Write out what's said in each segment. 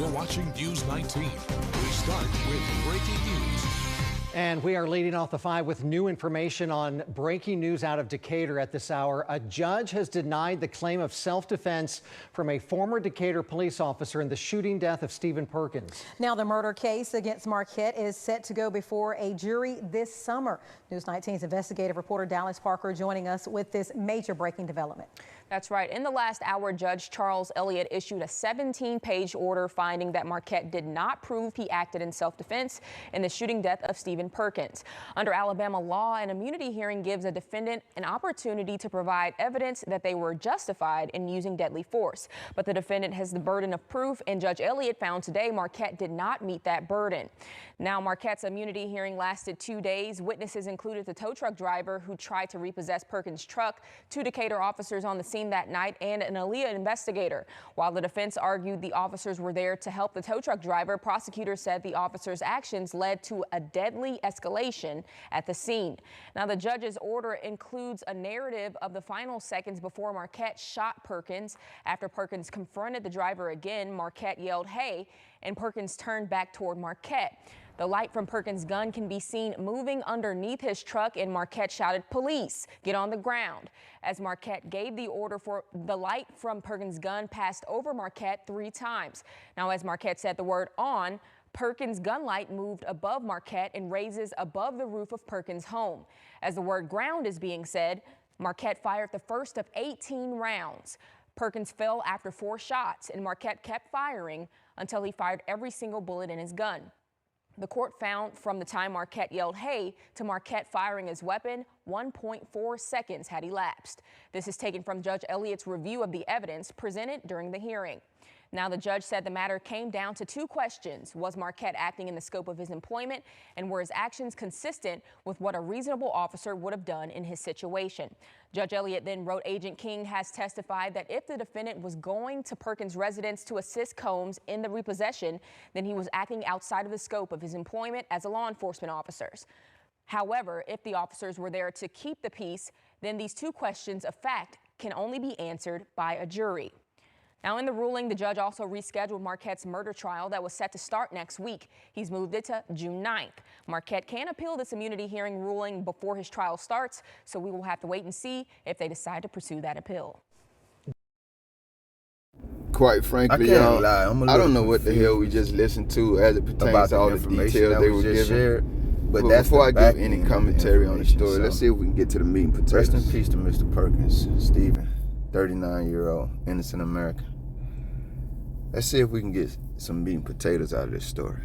You're watching News 19. We start with breaking news. And we are leading off the 5 with new information on breaking news out of Decatur at this hour. A judge has denied the claim of self-defense from a former Decatur police officer in the shooting death of Stephen Perkins. Now the murder case against Marquette is set to go before a jury this summer. News 19's investigative reporter Dallas Parker joining us with this major breaking development. That's right. In the last hour, Judge Charles Elliott issued a 17-page order finding that Marquette did not prove he acted in self-defense in the shooting death of Stephen Perkins. Under Alabama law, an immunity hearing gives a defendant an opportunity to provide evidence that they were justified in using deadly force. But the defendant has the burden of proof, and Judge Elliott found today Marquette did not meet that burden. Now, Marquette's immunity hearing lasted 2 days. Witnesses included the tow truck driver who tried to repossess Perkins' truck, 2 Decatur officers on the scene that night, and an Aaliyah investigator. While the defense argued the officers were there to help the tow truck driver, prosecutors said the officers' actions led to a deadly escalation at the scene. Now, the judge's order includes a narrative of the final seconds before Marquette shot Perkins. After Perkins confronted the driver again, Marquette yelled, "Hey," and Perkins turned back toward Marquette. The light from Perkins' gun can be seen moving underneath his truck, and Marquette shouted, "Police, get on the ground." As Marquette gave the order, for the light from Perkins' gun passed over Marquette 3 times. Now, as Marquette said the word "on," Perkins' gun light moved above Marquette and raises above the roof of Perkins' home. As the word "ground" is being said, Marquette fired the first of 18 rounds. Perkins fell after 4 shots, and Marquette kept firing until he fired every single bullet in his gun. The court found from the time Marquette yelled "hey" to Marquette firing his weapon, 1.4 seconds had elapsed. This is taken from Judge Elliott's review of the evidence presented during the hearing. Now, the judge said the matter came down to 2 questions. Was Marquette acting in the scope of his employment, and were his actions consistent with what a reasonable officer would have done in his situation? Judge Elliott then wrote Agent King has testified that if the defendant was going to Perkins' residence to assist Combs in the repossession, then he was acting outside of the scope of his employment as a law enforcement officer. However, if the officers were there to keep the peace, then these 2 questions of fact can only be answered by a jury. Now, in the ruling, the judge also rescheduled Marquette's murder trial that was set to start next week. He's moved it to June 9th. Marquette can appeal this immunity hearing ruling before his trial starts, so we will have to wait and see if they decide to pursue that appeal. Quite frankly, y'all, I don't know what the hell we just listened to as it pertains to all the details they were given. But before I give any commentary on the story, let's see if we can get to the meat and potatoes. Rest in peace to Mr. Perkins, Stephen, 39-year-old, innocent American. Let's see if we can get some meat and potatoes out of this story.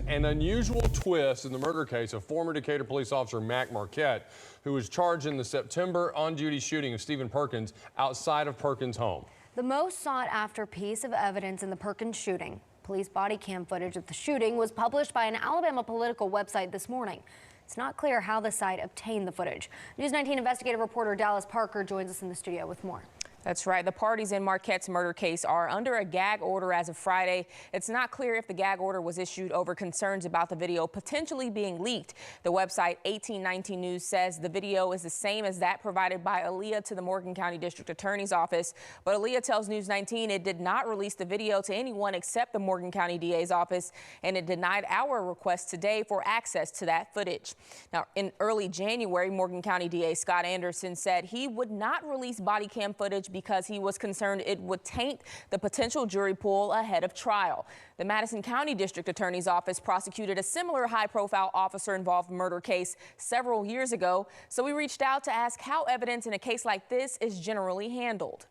An unusual twist in the murder case of former Decatur police officer Mac Marquette, who was charged in the September on-duty shooting of Stephen Perkins outside of Perkins' home. The most sought-after piece of evidence in the Perkins shooting. Police body cam footage of the shooting was published by an Alabama political website this morning. It's not clear how the site obtained the footage. News 19 investigative reporter Dallas Parker joins us in the studio with more. That's right. The parties in Marquette's murder case are under a gag order as of Friday. It's not clear if the gag order was issued over concerns about the video potentially being leaked. The website 1819 News says the video is the same as that provided by Aaliyah to the Morgan County District Attorney's Office. But Aaliyah tells News 19 it did not release the video to anyone except the Morgan County DA's office, and it denied our request today for access to that footage. Now, in early January, Morgan County DA Scott Anderson said he would not release body cam footage because he was concerned it would taint the potential jury pool ahead of trial. The Madison County District Attorney's Office prosecuted a similar high-profile officer-involved murder case several years ago, so we reached out to ask how evidence in a case like this is generally handled.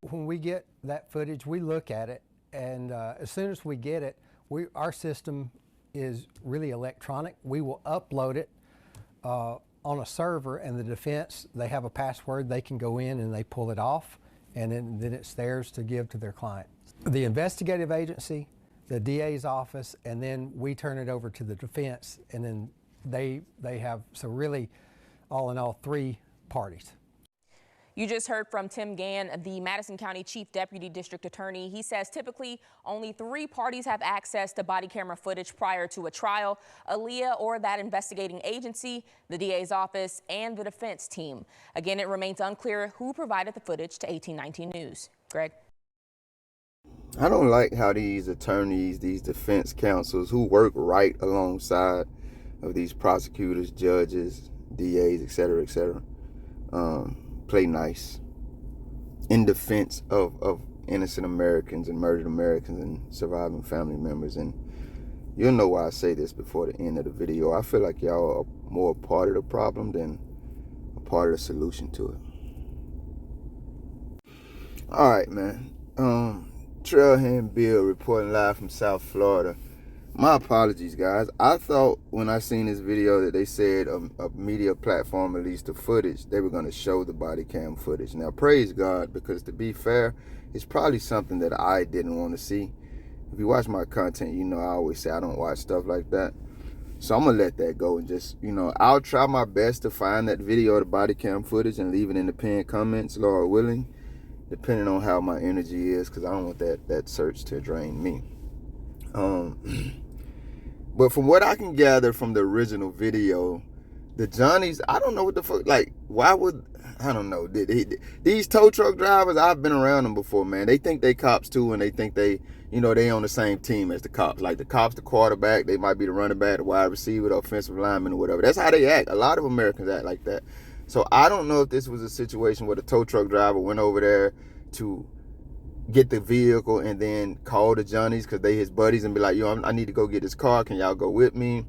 When we get that footage, we look at it, and as soon as we get it, our system is really electronic. We will upload it on a server, and the defense, they have a password, they can go in and they pull it off, and then it's theirs to give to their client. The investigative agency, the DA's office, and then we turn it over to the defense, and then they have, so really, all in all, 3 parties. You just heard from Tim Gann, the Madison County Chief Deputy District Attorney. He says typically only 3 parties have access to body camera footage prior to a trial: Aaliyah or that investigating agency, the DA's office, and the defense team. Again, it remains unclear who provided the footage to 1819 News. Greg? I don't like how these attorneys, these defense counsels who work right alongside of these prosecutors, judges, DAs, etc., play nice in defense of innocent Americans and murdered Americans and surviving family members. And you'll know why I say this before the end of the video. I feel like y'all are more a part of the problem than a part of the solution to it. All right, man. Trailhand Bill reporting live from South Florida. My apologies, guys. I thought when I seen this video that they said a media platform released the footage, they were going to show the body cam footage. Now, praise God, because to be fair, it's probably something that I didn't want to see. If you watch my content, you know I always say I don't watch stuff like that. So I'm going to let that go and just, I'll try my best to find that video of the body cam footage and leave it in the pinned comments, Lord willing, depending on how my energy is, because I don't want that search to drain me. But from what I can gather from the original video, the Johnnies, I don't know what the fuck, like, why would, I don't know. These tow truck drivers, I've been around them before, man. They think they cops too, and they think they on the same team as the cops. Like the cops, the quarterback, they might be the running back, the wide receiver, the offensive lineman, or whatever. That's how they act. A lot of Americans act like that. So I don't know if this was a situation where the tow truck driver went over there to get the vehicle and then call the Johnnies because they his buddies and be like, yo, I need to go get this car. Can y'all go with me?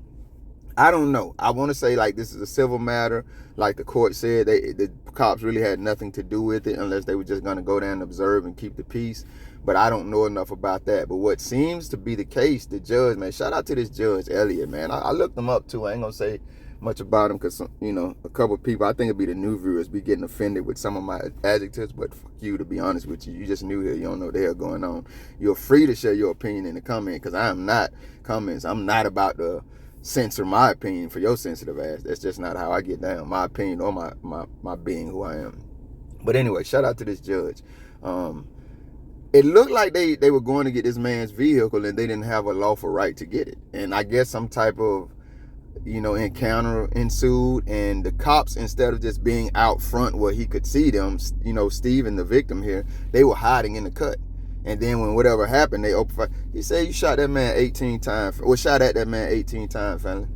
I don't know. I want to say like this is a civil matter. Like the court said, the cops really had nothing to do with it unless they were just going to go down and observe and keep the peace. But I don't know enough about that. But what seems to be the case, the judge, man, shout out to this judge, Elliott, man. I looked him up too. I ain't going to say much about him because, a couple of people, I think it'd be the new viewers, be getting offended with some of my adjectives, but fuck you, to be honest with you. You just new here. You don't know what the hell going on. You're free to share your opinion in the comment because I am not comments. I'm not about to censor my opinion for your sensitive ass. That's just not how I get down. My opinion or my being who I am. But anyway, shout out to this judge. It looked like they were going to get this man's vehicle and they didn't have a lawful right to get it. And I guess some type of encounter ensued, and the cops, instead of just being out front where he could see them, Steve and the victim here, they were hiding in the cut. And then when whatever happened, they opened fire. He said you shot that man 18 times, or shot at that man 18 times, family.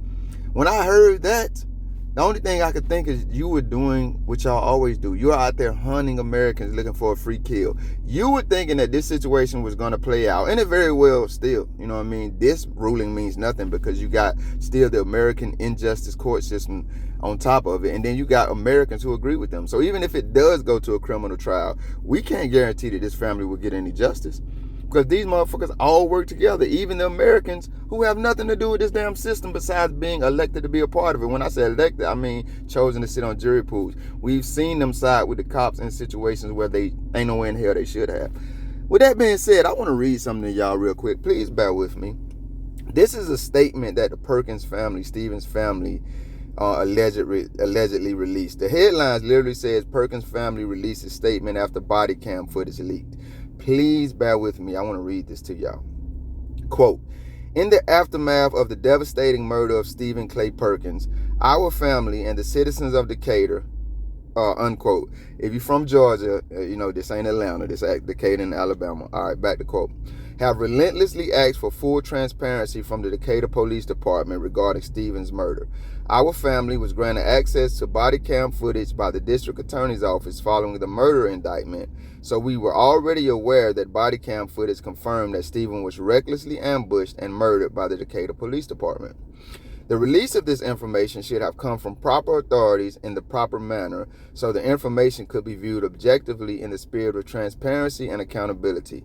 When I heard that, the only thing I could think is you were doing what y'all always do. You're out there hunting Americans looking for a free kill. You were thinking that this situation was going to play out, and it very well still. You know what I mean? This ruling means nothing because you got still the American injustice court system on top of it, and then you got Americans who agree with them. So even if it does go to a criminal trial, we can't guarantee that this family will get any justice. Because these motherfuckers all work together, even the Americans who have nothing to do with this damn system besides being elected to be a part of it. When I say elected, I mean chosen to sit on jury pools. We've seen them side with the cops in situations where they ain't no way in hell they should have. With that being said, I want to read something to y'all real quick. Please bear with me. This is a statement that the Perkins family, Stephen's family, allegedly released. The headlines literally says Perkins family released a statement after body cam footage leaked. Please bear with me. I want to read this to y'all. Quote, in the aftermath of the devastating murder of Stephen Clay Perkins, our family and the citizens of Decatur, unquote. If you're from Georgia, this ain't Atlanta, this is Decatur in Alabama. All right, back to quote. Have relentlessly asked for full transparency from the Decatur Police Department regarding Stephen's murder. Our family was granted access to body cam footage by the District Attorney's Office following the murder indictment, so we were already aware that body cam footage confirmed that Stephen was recklessly ambushed and murdered by the Decatur Police Department. The release of this information should have come from proper authorities in the proper manner, so the information could be viewed objectively in the spirit of transparency and accountability.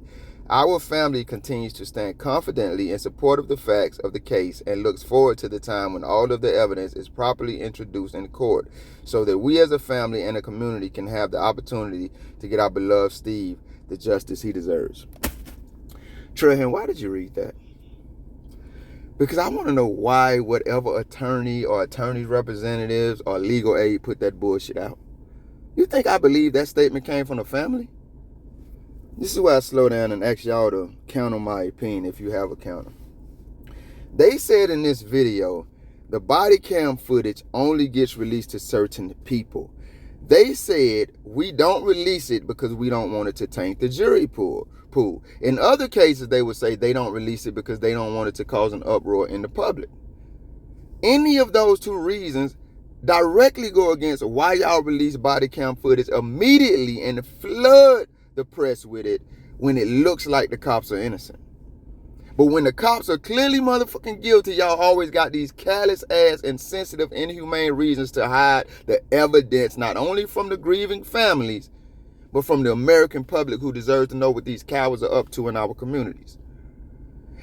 Our family continues to stand confidently in support of the facts of the case and looks forward to the time when all of the evidence is properly introduced in court so that we as a family and a community can have the opportunity to get our beloved Steve the justice he deserves. Trailhand, why did you read that? Because I want to know why whatever attorney or attorney's representatives or legal aid put that bullshit out. You think I believe that statement came from the family? This is why I slow down and ask y'all to counter my opinion if you have a counter. They said in this video, the body cam footage only gets released to certain people. They said, we don't release it because we don't want it to taint the jury pool. In other cases, they would say they don't release it because they don't want it to cause an uproar in the public. Any of those two reasons directly go against why y'all release body cam footage immediately and flood the press with it when it looks like the cops are innocent. But when the cops are clearly motherfucking guilty, y'all always got these callous ass, insensitive, inhumane reasons to hide the evidence, not only from the grieving families, but from the American public who deserves to know what these cowards are up to in our communities.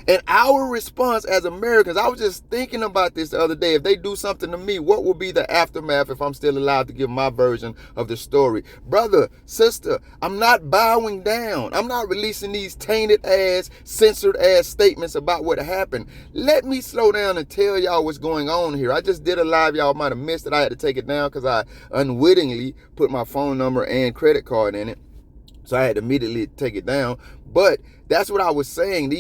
And our response as Americans, I was just thinking about this the other day. If they do something to me, what will be the aftermath if I'm still allowed to give my version of the story? Brother, sister, I'm not bowing down. I'm not releasing these tainted ass, censored ass statements about what happened. Let me slow down and tell y'all what's going on here. I just did a live. Y'all might have missed it. I had to take it down because I unwittingly put my phone number and credit card in it. So I had to immediately take it down. But that's what I was saying.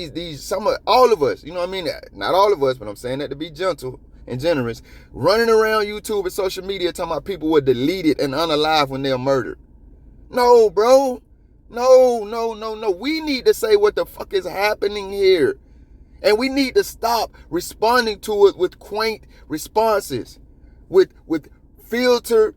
All of us, you know what I mean? Not all of us, but I'm saying that to be gentle and generous, running around YouTube and social media talking about people were deleted and unalive when they're murdered. No, bro. No. We need to say what the fuck is happening here. And we need to stop responding to it with quaint responses, with filtered,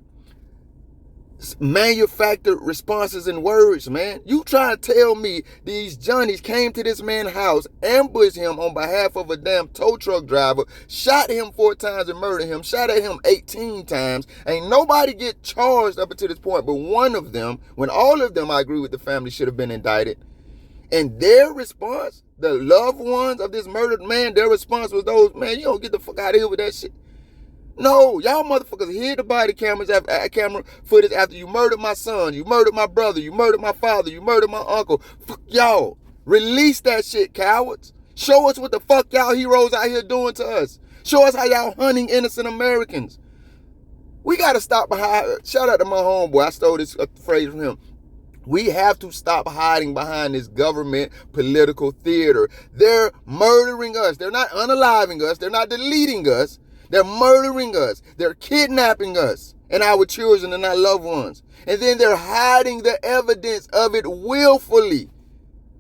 manufactured responses and words, man. You try to tell me these Johnnies came to this man's house, ambushed him on behalf of a damn tow truck driver, shot him 4 times and murdered him, shot at him 18 times. Ain't nobody get charged up until this point, but one of them, when all of them, I agree with the family, should have been indicted. And their response, the loved ones of this murdered man, their response was those, man, you don't get the fuck out of here with that shit. No, y'all motherfuckers hid the body camera footage after you murdered my son, you murdered my brother, you murdered my father, you murdered my uncle. Fuck y'all. Release that shit, cowards. Show us what the fuck y'all heroes out here doing to us. Show us how y'all hunting innocent Americans. We gotta stop behind. Shout out to my homeboy. I stole this phrase from him. We have to stop hiding behind this government political theater. They're murdering us. They're not unaliving us. They're not deleting us. They're murdering us. They're kidnapping us and our children and our loved ones. And then they're hiding the evidence of it willfully.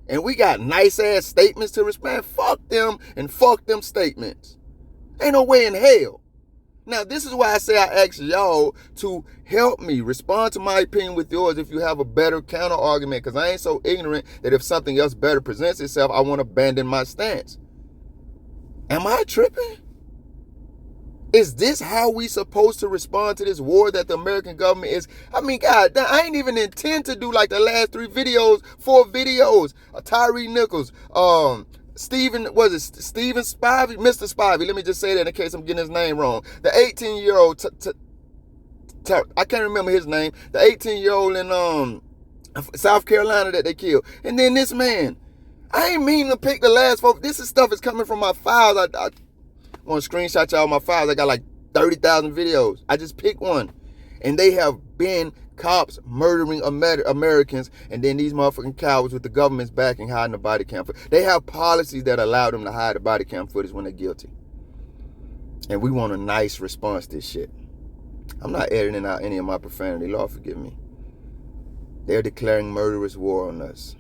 And we got nice ass statements to respond. Fuck them and fuck them statements. Ain't no way in hell. Now, this is why I say I ask y'all to help me respond to my opinion with yours if you have a better counter argument, because I ain't so ignorant that if something else better presents itself, I want to abandon my stance. Am I tripping? Is this how we supposed to respond to this war that the American government is? I mean, God, I ain't even intend to do like the last 4 videos. Tyree Nichols, Stephen Spivey, Mr. Spivey. Let me just say that in case I'm getting his name wrong. The 18-year-old, I can't remember his name. The 18-year-old in South Carolina that they killed. And then this man. I ain't mean to pick the last 4. This stuff is coming from my files. I want to screenshot y'all my files. I got like 30,000 videos. I just picked one. And they have been cops murdering Americans, and then these motherfucking cowards with the government's backing hiding the body cam footage. They have policies that allow them to hide the body cam footage when they're guilty. And we want a nice response to this shit. I'm not editing out any of my profanity. Lord forgive me. They're declaring murderous war on us.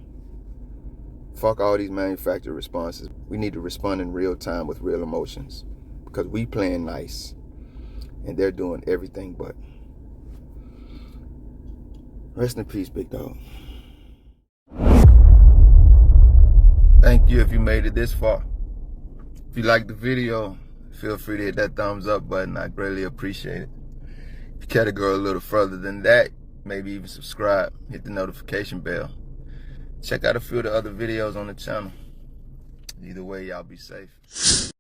Fuck all these manufactured responses. We need to respond in real time with real emotions, because we playing nice and they're doing everything but. Rest in peace, big dog. Thank you if you made it this far. If you liked the video, feel free to hit that thumbs up button. I greatly appreciate it. If you care to go a little further than that, maybe even subscribe, hit the notification bell. Check out a few of the other videos on the channel. Either way, y'all be safe.